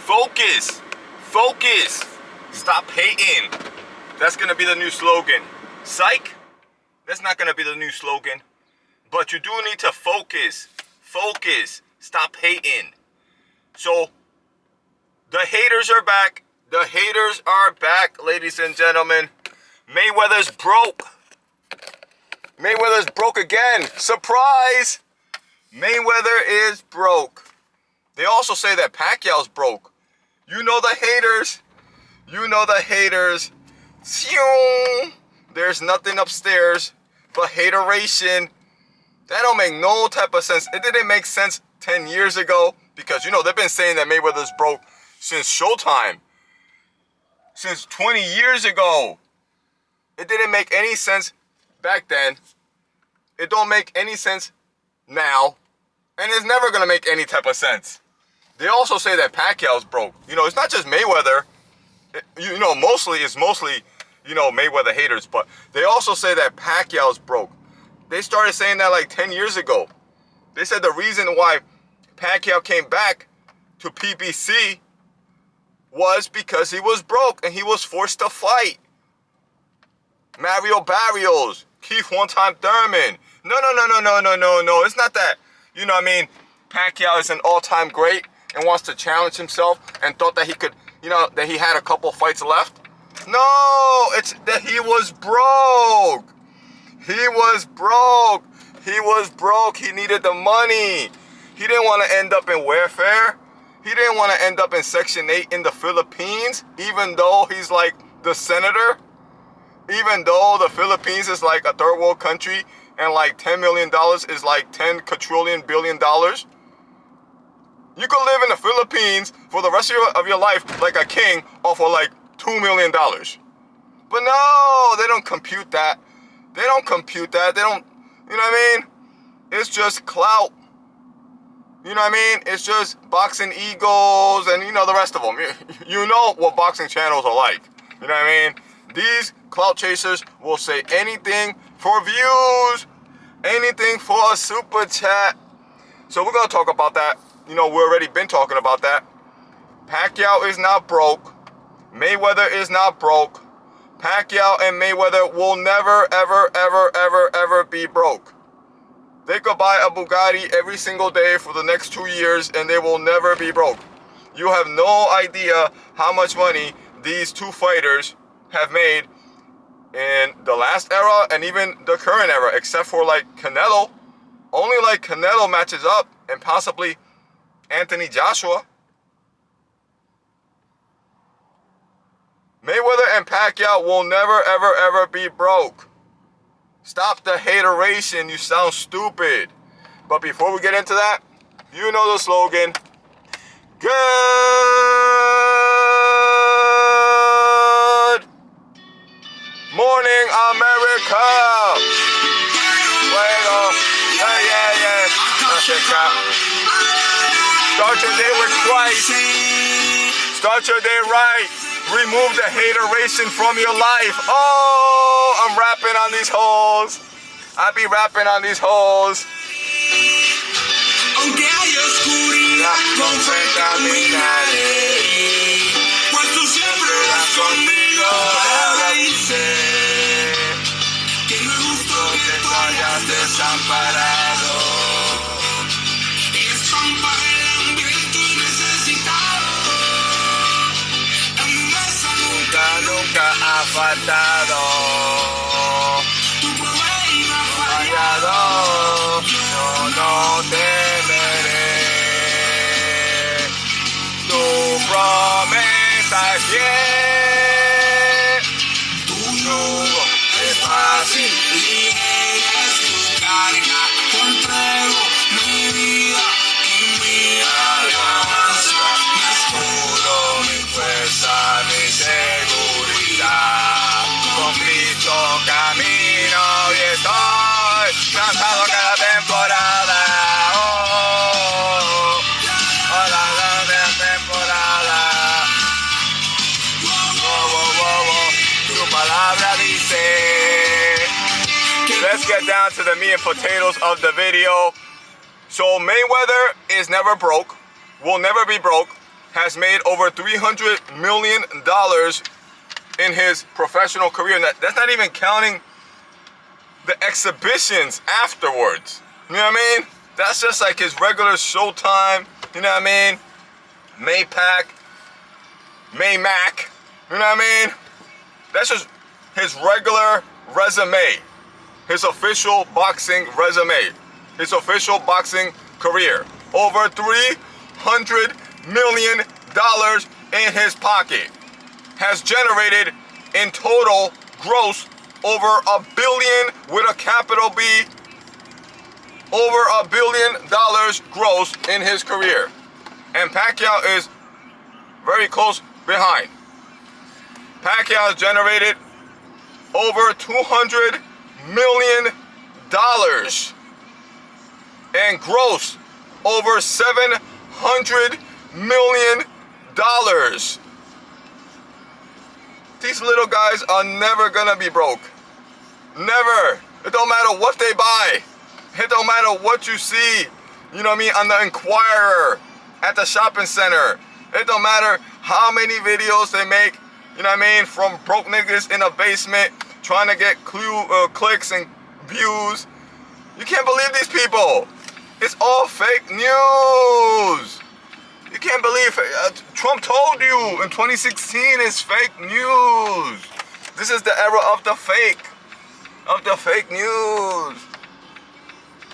Focus. Focus. Stop hating. That's gonna be the new slogan. Psych. That's not gonna be the new slogan. But you do need to focus. Focus. Stop hating. So, the haters are back. The haters are back, ladies and gentlemen. Mayweather's broke. Mayweather's broke again. Surprise! Mayweather is broke. They also say that Pacquiao's broke. You know the haters. You know the haters. There's nothing upstairs but hateration. That don't make no type of sense. It didn't make sense 10 years ago because, you know, they've been saying that Mayweather's broke since Showtime. Since 20 years ago. It didn't make any sense back then. It don't make any sense now. And it's never going to make any type of sense. They also say that Pacquiao's broke. You know, it's not just Mayweather. You know, it's mostly, you know, Mayweather haters. But they also say that Pacquiao's broke. They started saying that like 10 years ago. They said the reason why Pacquiao came back to PBC was because he was broke and he was forced to fight. Mario Barrios, Keith One-Time Thurman. No. It's not that. You know what I mean? Pacquiao is an all-time great and wants to challenge himself and thought that he could, you know, that he had a couple fights left. No, it's that he was broke. He was broke. He was broke. He needed the money. He didn't want to end up in welfare. He didn't want to end up in Section 8 in the Philippines, even though he's like the senator. Even though the Philippines is like a third world country and like $10 million is like 10 quadrillion billion dollars. You could live in the Philippines for the rest of your life like a king or for like $2 million. But no, they don't compute that. They don't compute that. They don't, you know what I mean? It's just clout. You know what I mean? It's just boxing egos and, you know, the rest of them. You know what boxing channels are like. You know what I mean? These clout chasers will say anything for views, anything for a super chat. So we're going to talk about that. You know, we've already been talking about that. Pacquiao is not broke. Mayweather is not broke. Pacquiao and Mayweather will never, ever be broke. They could buy a Bugatti every single day for the next 2 years and they will never be broke. You have no idea how much money these two fighters have made in the last era and even the current era, except for like Canelo. Only like Canelo matches up and possibly Anthony Joshua. Mayweather and Pacquiao will never, ever be broke. Stop the hateration, you sound stupid. But before we get into that, you know the slogan. Good morning, America. Fuego. Yeah. Start your day with Christ. Start your day right. Remove the hateration from your life. Oh, I'm rapping on these hoes. I be rapping on these hoes. Aunque hay oscuridad, con fe caminaré. Pues tú siempre vas conmigo. Ahora dice que no es justo que tú hayas desamparado. Es pan para el hambriento y necesitado. En mi mesa nunca ha faltado. Tu prueba y no ha fallado. Yo no temeré. Tu promesa es fiel. Tu yugo es fácil y ligera es tu carga. Te entrego mi vida y mi alabanza. Mi escudo, mi fuerza, mi seguridad. Con Cristo camino y estoy cansado cada temporada. La temporada. Tu palabra dice. Let's get down to the meat and potatoes of the video. So Mayweather is never broke. Will never be broke. has made over $300 million in his professional career. And that's not even counting the exhibitions afterwards. You know what I mean? That's just like his regular showtime. You know what I mean? Maypac, Maymac. You know what I mean? That's just his regular resume. His official boxing resume. His official boxing career. Over $300 million in his pocket. Has generated in total gross over $1 billion with a capital B. Over $1 billion gross in his career. And Pacquiao is very close behind. Pacquiao has generated over $200 million and gross over $700 million. These little guys are never gonna be broke. Never. It don't matter what they buy. It don't matter what you see. You know what I mean? On the Inquirer, at the shopping center. It don't matter how many videos they make. You know what I mean? From broke niggas in a basement trying to get clicks and views. You can't believe these people. It's all fake news. You can't believe Trump told you in 2016 it's fake news. This is the era of the fake news.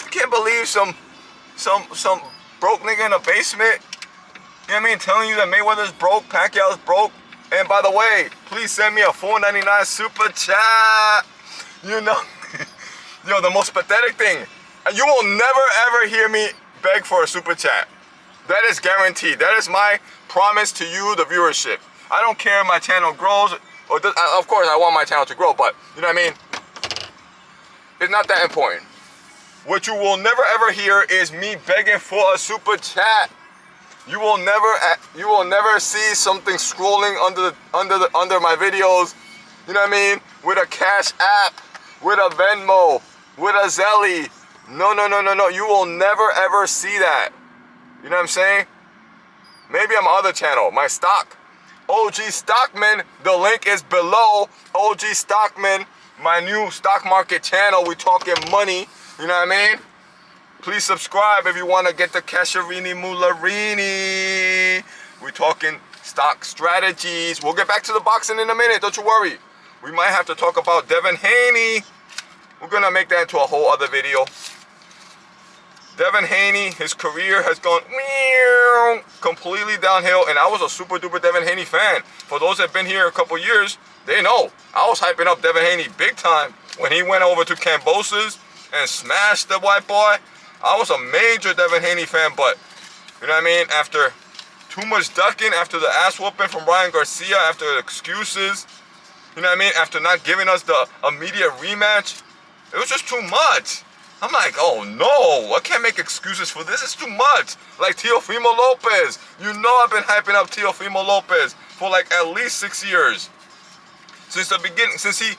You can't believe some broke nigga in a basement. You know what I mean? Telling you that Mayweather's broke, Pacquiao's broke. And by the way, please send me a $4.99 super chat. You know, yo, the most pathetic thing. You will never ever hear me beg for a super chat. That is guaranteed. That is my promise to you, the viewership. I don't care if my channel grows, or of course I want my channel to grow, but you know what I mean? It's not that important. What you will never ever hear is me begging for a super chat. You will never see something scrolling under my videos. You know what I mean? With a Cash App, with a Venmo, with a Zelly. No. You will never ever see that. You know what I'm saying? Maybe on my other channel, my stock. OG Stockman, the link is below. OG Stockman, my new stock market channel. We talking money. You know what I mean? Please subscribe if you want to get the Casherini Mularini. We're talking stock strategies. We'll get back to the boxing in a minute. Don't you worry. We might have to talk about Devin Haney. We're going to make that into a whole other video. Devin Haney, his career has gone completely downhill. And I was a super duper Devin Haney fan. For those that have been here a couple years, they know. I was hyping up Devin Haney big time when he went over to Cambosa's and smashed the white boy. I was a major Devin Haney fan, but you know what I mean? After too much ducking, after the ass whooping from Ryan Garcia, after the excuses, you know what I mean? After not giving us the immediate rematch, it was just too much. I'm like, oh no, I can't make excuses for this. It's too much. Like Teofimo Lopez. You know I've been hyping up Teofimo Lopez for like at least 6 years. Since the beginning, since he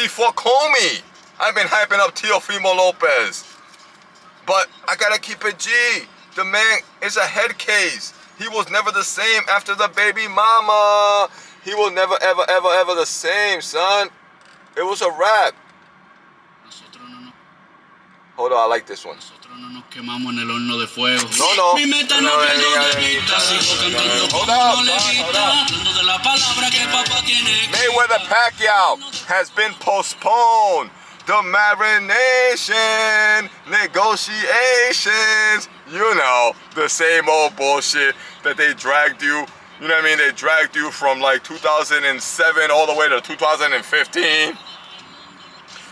fought Comey, I've been hyping up Teofimo Lopez. But I gotta keep it G. The man is a head case. He was never the same after the baby mama. He will never, ever the same, son. It was a wrap. Hold on, I like this one. No. Mayweather Pacquiao has been postponed. The marination, negotiations, you know, the same old bullshit that they dragged you, you know what I mean? They dragged you from like 2007 all the way to 2015.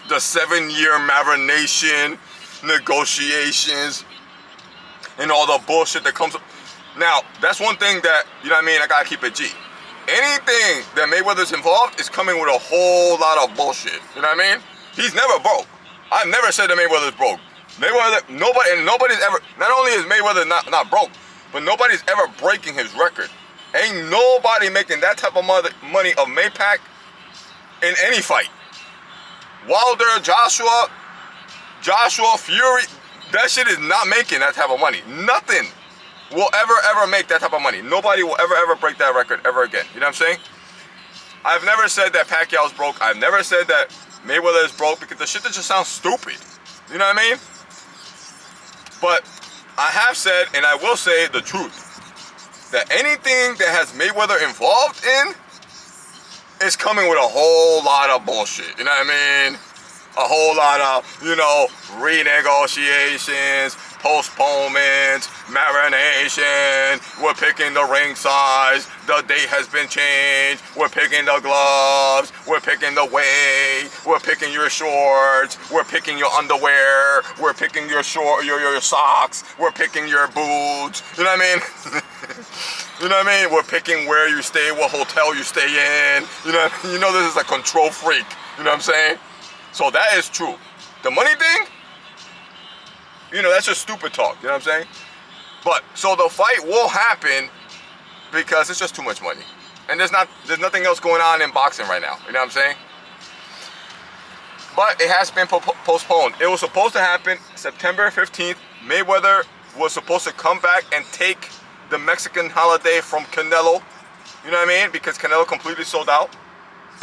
The 7-year marination, negotiations, and all the bullshit that comes up. Now, that's one thing that, you know what I mean, I gotta keep it G. Anything that Mayweather's involved is coming with a whole lot of bullshit, you know what I mean? He's never broke. I've never said that Mayweather's broke. Nobody's ever, not only is Mayweather not broke, but nobody's ever breaking his record. Ain't nobody making that type of money of Maypac in any fight. Wilder, Joshua Fury, that shit is not making that type of money. Nothing. will ever make that type of money. Nobody will ever break that record ever again. You know what I'm saying? I've never said that Pacquiao's broke. I've never said that Mayweather is broke, because the shit that just sounds stupid. You know what I mean? But I have said, and I will say the truth, that anything that has Mayweather involved in is coming with a whole lot of bullshit. You know what I mean? A whole lot of, you know, renegotiations, postponements, marination. We're picking the ring size. The date has been changed. We're picking the gloves. We're picking the weight. We're picking your shorts. We're picking your underwear. We're picking your socks. We're picking your boots. You know what I mean? You know what I mean? We're picking where you stay, what hotel you stay in. You know this is a control freak. You know what I'm saying? So that is true. The money thing, you know, that's just stupid talk. You know what I'm saying? But so the fight will happen because it's just too much money, and there's nothing else going on in boxing right now. You know what I'm saying? But it has been postponed. It was supposed to happen September 15th. Mayweather was supposed to come back and take the Mexican holiday from Canelo. You know what I mean? Because Canelo completely sold out,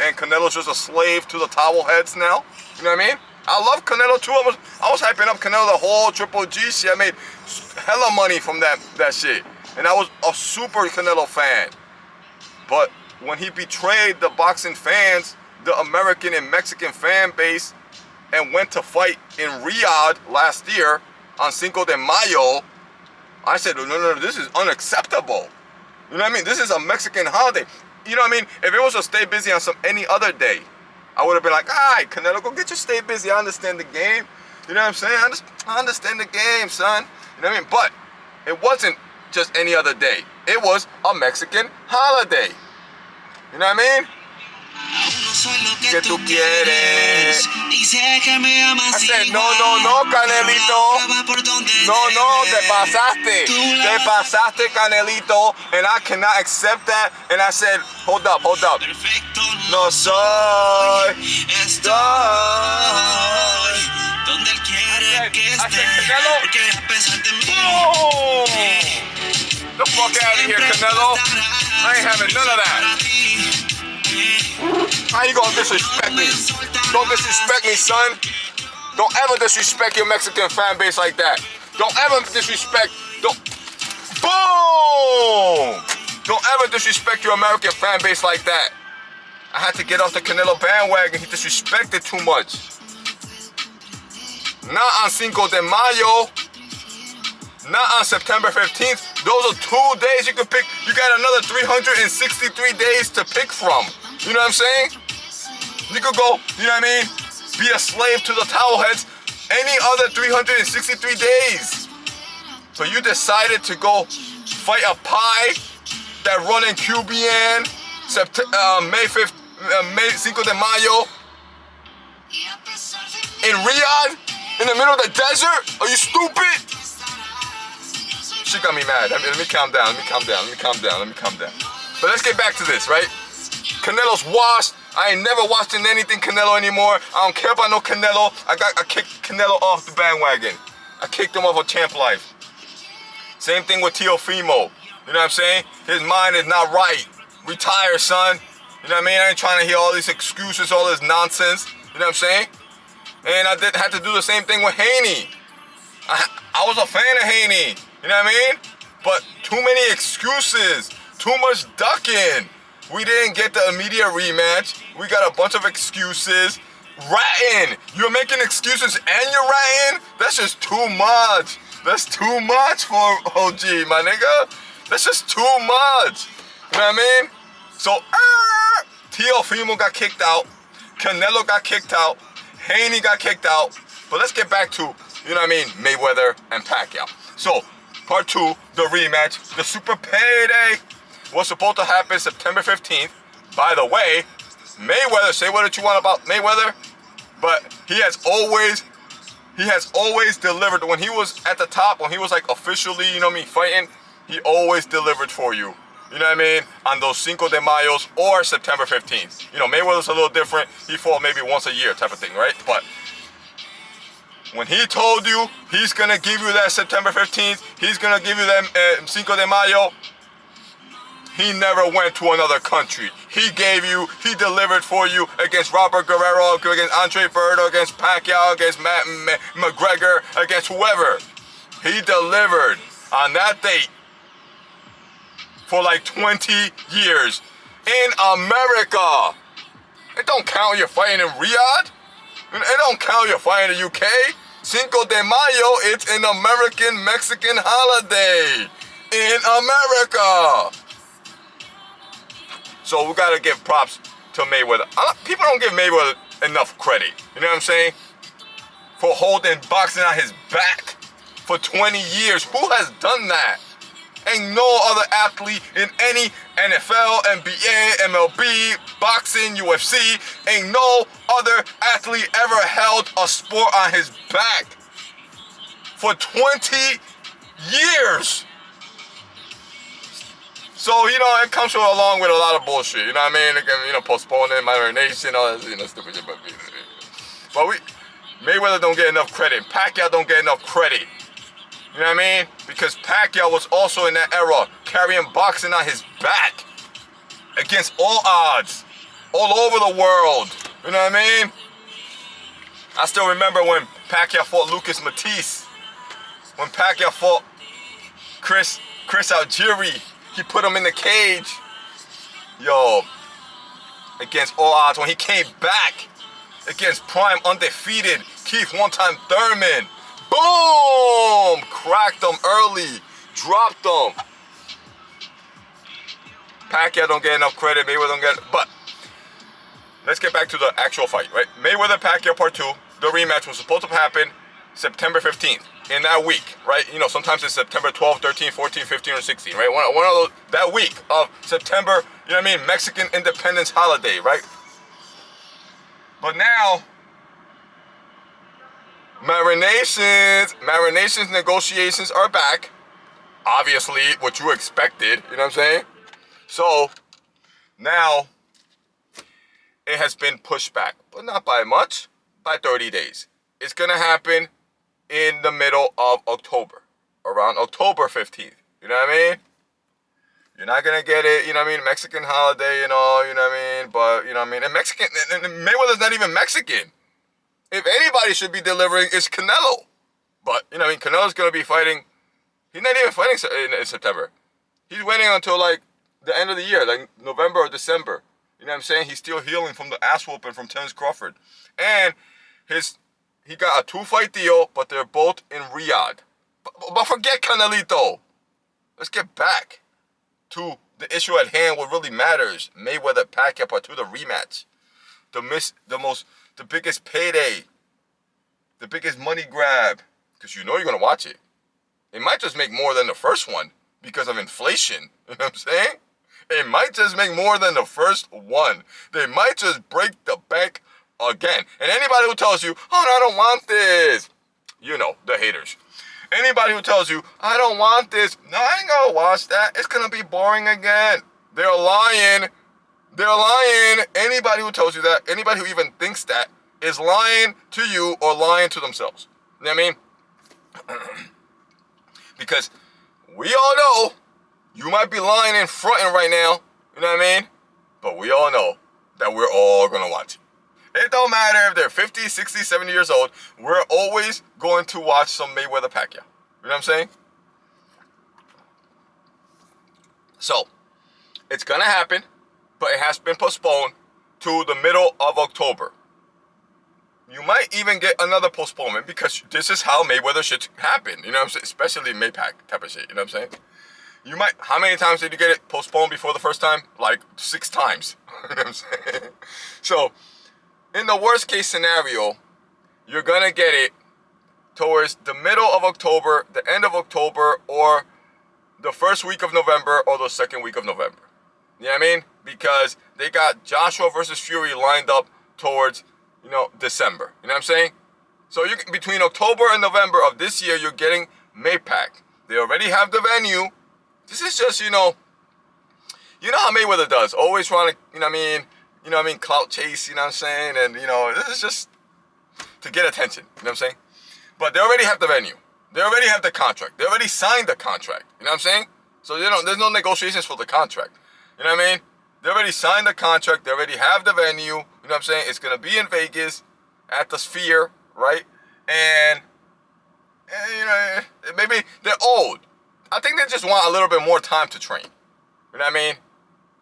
and Canelo's just a slave to the towel heads now. You know what I mean? I love Canelo too. I was hyping up Canelo the whole Triple G shit. I made hella money from that shit. And I was a super Canelo fan. But when he betrayed the boxing fans, the American and Mexican fan base, and went to fight in Riyadh last year on Cinco de Mayo, I said, no, this is unacceptable. You know what I mean? This is a Mexican holiday. You know what I mean? If it was to stay busy on any other day, I would have been like, all right, Canelo, go get your stay busy. I understand the game. You know what I'm saying? I understand the game, son. You know what I mean? But it wasn't just any other day. It was a Mexican holiday. You know what I mean? Que tú quieres. I said, no, Canelito. No, te pasaste, Canelito. And I cannot accept that. And I said, hold up. No soy, estoy donde él quiere que esté. Boom! The fuck out of here, Canelo. I ain't having none of that. How you gonna disrespect me? Don't disrespect me, son. Don't ever disrespect your Mexican fan base like that. Don't ever disrespect. Boom! Don't ever disrespect your American fan base like that. I had to get off the Canelo bandwagon. He disrespected too much. Not on Cinco de Mayo. Not on September 15th. Those are 2 days you can pick. You got another 363 days to pick from. You know what I'm saying? You could go, you know what I mean? Be a slave to the towel heads any other 363 days. So you decided to go fight a pie that run in QBN May 5th. Cinco de Mayo in Riyadh, in the middle of the desert? Are you stupid? She got me mad. Let me calm down. But let's get back to this, right? Canelo's washed. I ain't never watching anything Canelo anymore. I don't care about no Canelo. I kicked Canelo off the bandwagon. I kicked him off of Champ Life. Same thing with Teofimo. You know what I'm saying? His mind is not right. Retire, son. You know what I mean? I ain't trying to hear all these excuses, all this nonsense. You know what I'm saying? And I had to do the same thing with Haney. I was a fan of Haney. You know what I mean? But too many excuses. Too much ducking. We didn't get the immediate rematch. We got a bunch of excuses. Ratting. You're making excuses and you're ratting? That's just too much. That's too much for OG, my nigga. That's just too much. You know what I mean? So, Teofimo got kicked out. Canelo got kicked out. Haney got kicked out. But let's get back to, you know what I mean, Mayweather and Pacquiao. So, part 2, the rematch, the super payday, was supposed to happen September 15th. By the way, Mayweather, say what you want about Mayweather, but he has always delivered. When he was at the top, when he was like officially, you know what I mean, fighting, he always delivered for you. You know what I mean? On those Cinco de Mayos or September 15th. You know, Mayweather's a little different. He fought maybe once a year type of thing, right? But When he told you he's gonna give you that September 15th, he's gonna give you that Cinco de Mayo, he never went to another country. He delivered for you against Robert Guerrero, against Andre Berto, against Pacquiao, against Matt McGregor, against whoever. He delivered on that date for like 20 years in America. It don't count you're fighting in Riyadh. It don't count you're fighting in the UK. Cinco de Mayo, it's an American-Mexican holiday in America. So we gotta give props to Mayweather. People don't give Mayweather enough credit. You know what I'm saying? For holding boxing on his back for 20 years. Who has done that? Ain't no other athlete in any NFL, NBA, MLB, boxing, UFC, ain't no other athlete ever held a sport on his back for 20 years. So, it comes along with a lot of bullshit, you know what I mean? Postponing, moderation, all that, stupid shit. But Mayweather don't get enough credit. Pacquiao don't get enough credit. You know what I mean? Because Pacquiao was also in that era, carrying boxing on his back against all odds, all over the world. You know what I mean? I still remember when Pacquiao fought Lucas Matisse. When Pacquiao fought Chris Algieri, he put him in the cage. Yo, against all odds. When he came back against prime undefeated Keith one-time Thurman. Boom! Cracked him early. Dropped him. Pacquiao don't get enough credit. Mayweather don't get... But let's get back to the actual fight, right? Mayweather-Pacquiao Part 2. The rematch was supposed to happen September 15th. In that week, right? Sometimes it's September 12th, 13th, 14th, 15th, or 16th, right? One of those, that week of September, Mexican Independence holiday, right? But now... Marinations negotiations are back. Obviously, what you expected, you know what I'm saying? So, now, it has been pushed back. But not by much, by 30 days. It's gonna happen in the middle of October. Around October 15th. You know what I mean? You're not gonna get it, you know what I mean? Mexican holiday and all, you know what I mean? But, you know what I mean? And Mayweather's not even Mexican. If anybody should be delivering, it's Canelo. But, Canelo's going to be fighting. He's not even fighting in September. He's waiting until, the end of the year, like November or December. You know what I'm saying? He's still healing from the ass whooping from Terence Crawford. And he got a 2-fight deal, but they're both in Riyadh. But forget Canelito. Let's get back to the issue at hand, what really matters. Mayweather-Pacquiao Part 2, the rematch. The biggest payday, the biggest money grab, because you're going to watch it. It might just make more than the first one because of inflation. You know what I'm saying? It might just make more than the first one. They might just break the bank again. And anybody who tells you, oh, no, I don't want this, the haters. Anybody who tells you, I don't want this, no, I ain't going to watch that. It's going to be boring again. They're lying. They're lying. Anybody who tells you that, anybody who even thinks that, is lying to you or lying to themselves. You know what I mean? Because we all know, you might be lying and fronting right now, you know what I mean? But we all know that we're all going to watch it. It don't matter if they're 50, 60, 70 years old, we're always going to watch some Mayweather-Pacquiao. You know what I'm saying? So, it's going to happen. But it has been postponed to the middle of October. You might even get another postponement because this is how Mayweather shit happen. You know what I'm saying? Especially Maypac type of shit. You know what I'm saying? How many times did you get it postponed before the first time? Like 6 times. You know what I'm saying? So, in the worst case scenario, you're going to get it towards the middle of October, the end of October, or the first week of November, or the second week of November. You know what I mean? Because they got Joshua versus Fury lined up towards, December. You know what I'm saying? So between October and November of this year, you're getting Maypac. They already have the venue. This is just, how Mayweather does. Always trying to, clout chase, you know what I'm saying? And, this is just to get attention. You know what I'm saying? But they already have the venue. They already have the contract. They already signed the contract. You know what I'm saying? So, there's no negotiations for the contract. You know what I mean? They already signed the contract. They already have the venue. You know what I'm saying? It's going to be in Vegas at the Sphere, right? And maybe they're old. I think they just want a little bit more time to train. You know what I mean?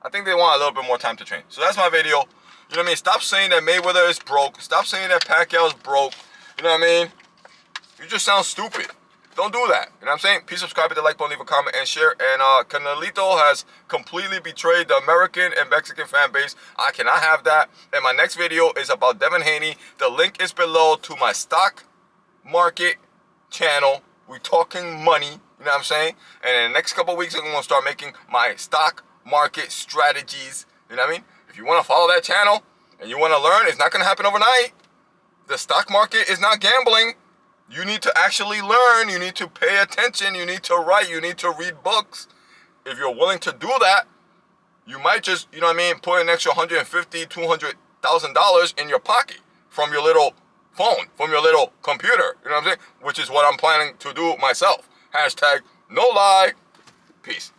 I think they want a little bit more time to train. So that's my video. You know what I mean? Stop saying that Mayweather is broke. Stop saying that Pacquiao is broke. You know what I mean? You just sound stupid. Don't do that. You know what I'm saying? Please subscribe, hit the like button, leave a comment, and share. And Canelito has completely betrayed the American and Mexican fan base. I cannot have that. And my next video is about Devin Haney. The link is below to my stock market channel. We're talking money. You know what I'm saying? And in the next couple of weeks, I'm going to start making my stock market strategies. You know what I mean? If you want to follow that channel and you want to learn, it's not going to happen overnight. The stock market is not gambling. You need to actually learn. You need to pay attention. You need to write. You need to read books. If you're willing to do that, you might just, you know what I mean, put an extra $150,000, $200,000 in your pocket from your little phone, from your little computer. You know what I'm saying? Which is what I'm planning to do myself. Hashtag no lie. Peace.